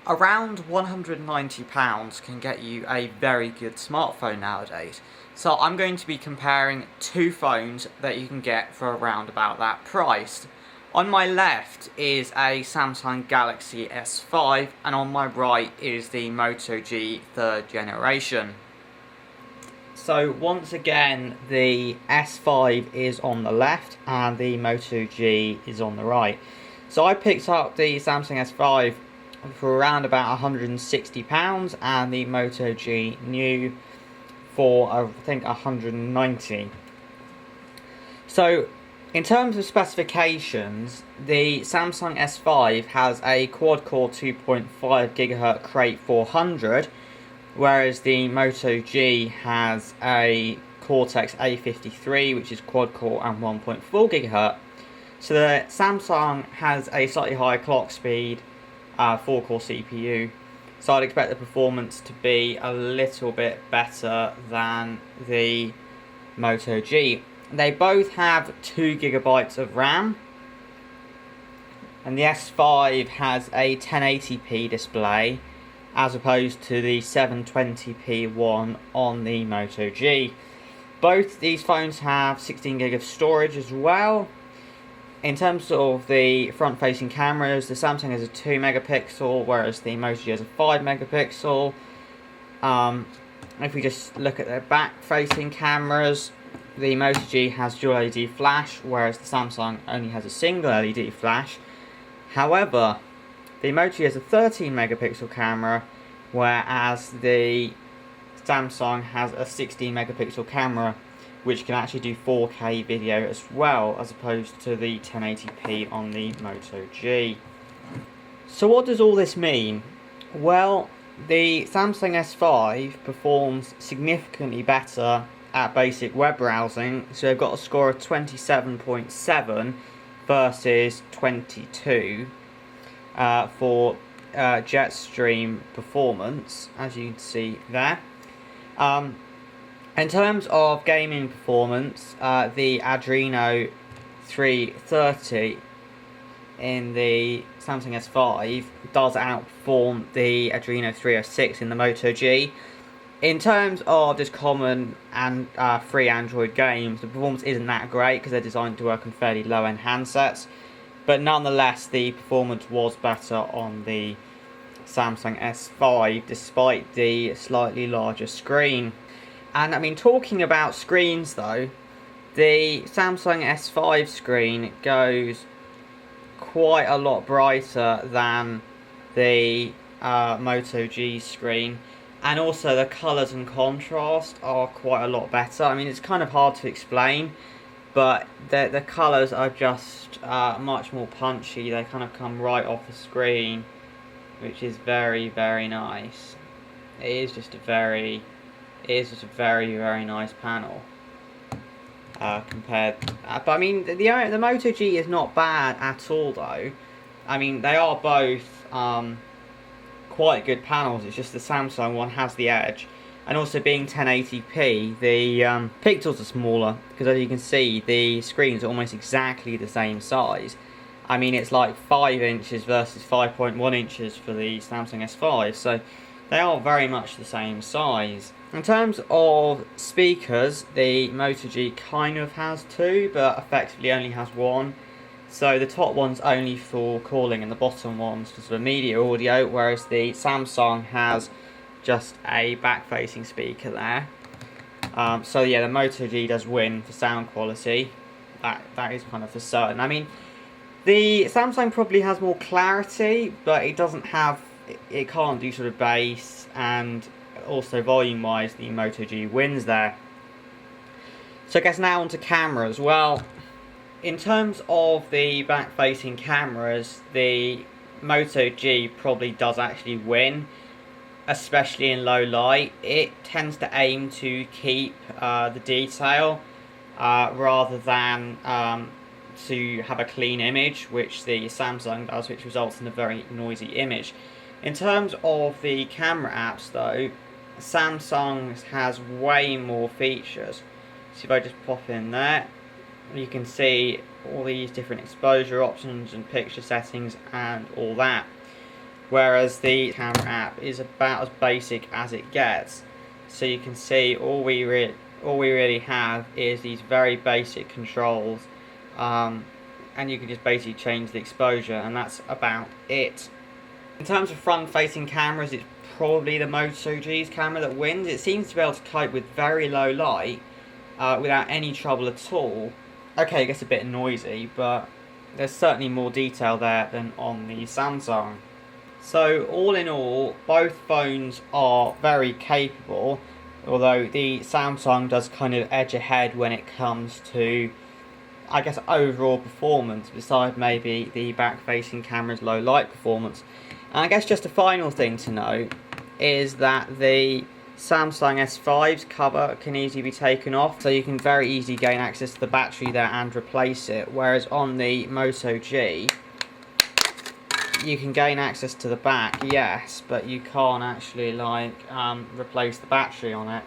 Around £190 can get you a very good smartphone nowadays. So I'm going to be comparing two phones that you can get for around about that price. On my left is a Samsung Galaxy S5 and on my right is the Moto G 3rd generation. So once again the S5 is on the left and the Moto G is on the right. So I picked up the Samsung S5 for around about £160 and the Moto G new for I think £190. So in terms of specifications, the Samsung S5 has a quad-core 2.5 GHz Crate 400, whereas the Moto G has a Cortex A53, which is quad-core and 1.4 GHz. So the Samsung has a slightly higher clock speed, 4-core CPU, so I'd expect the performance to be a little bit better than the Moto G. They both have 2 GB of RAM, and the S5 has a 1080p display as opposed to the 720p one on the Moto G. Both these phones have 16 GB of storage as well. In terms of the front-facing cameras, the Samsung has a 2 megapixel, whereas the Moto G has a 5 megapixel. If we just look at their back-facing cameras, the Moto G has dual LED flash, whereas the Samsung only has a single LED flash. However, the Moto G has a 13 megapixel camera, whereas the Samsung has a 16 megapixel camera, which can actually do 4K video as well, as opposed to the 1080p on the Moto G. So what does all this mean? Well, the Samsung S5 performs significantly better at basic web browsing, so they've got a score of 27.7 versus 22 for Jetstream performance, as you can see there. In terms of gaming performance, the Adreno 330 in the Samsung S5 does outperform the Adreno 306 in the Moto G. In terms of just common and free Android games, the performance isn't that great because they're designed to work on fairly low-end handsets, but nonetheless the performance was better on the Samsung S5 despite the slightly larger screen. And I mean, talking about screens though, the Samsung S5 screen goes quite a lot brighter than the Moto G screen, and also the colours and contrast are quite a lot better. I mean, it's kind of hard to explain, but the colours are just much more punchy. They kind of come right off the screen, which is very, very nice. It is just a very, very nice panel. But I mean, the Moto G is not bad at all though. I mean, they are both quite good panels. It's just the Samsung one has the edge, and also being 1080p, the pixels are smaller because, as you can see, the screens are almost exactly the same size. I mean, it's like 5 inches versus 5.1 inches for the Samsung S5, so they are very much the same size. In terms of speakers, the Moto G kind of has 2, but effectively only has 1. So the top one's only for calling and the bottom one's for sort of media audio, whereas the Samsung has just a back-facing speaker there. So yeah, the Moto G does win for sound quality. That is kind of for certain. I mean, the Samsung probably has more clarity, but it doesn't have, it can't do sort of bass, and also volume wise the Moto G wins there. So I guess now onto cameras. Well, in terms of the back facing cameras, the Moto G probably does actually win, especially in low light. It tends to aim to keep the detail rather than to have a clean image, which the Samsung does, which results in a very noisy image. In terms of the camera apps though, Samsung has way more features. So if I just pop in there, you can see all these different exposure options and picture settings and all that. whereas the camera app is about as basic as it gets. So you can see all we really have is these very basic controls, and you can just basically change the exposure, and that's about it. In terms of front-facing cameras, it's probably the Moto G's camera that wins. It seems to be able to cope with very low light without any trouble at all. Okay, it gets a bit noisy, but there's certainly more detail there than on the Samsung. So all in all, both phones are very capable, although the Samsung does kind of edge ahead when it comes to, I guess, overall performance, beside maybe the back-facing camera's low light performance. And I guess just a final thing to note is that the Samsung S5's cover can easily be taken off, so you can very easily gain access to the battery there and replace it, whereas on the Moto G you can gain access to the back, yes, but you can't actually replace the battery on it.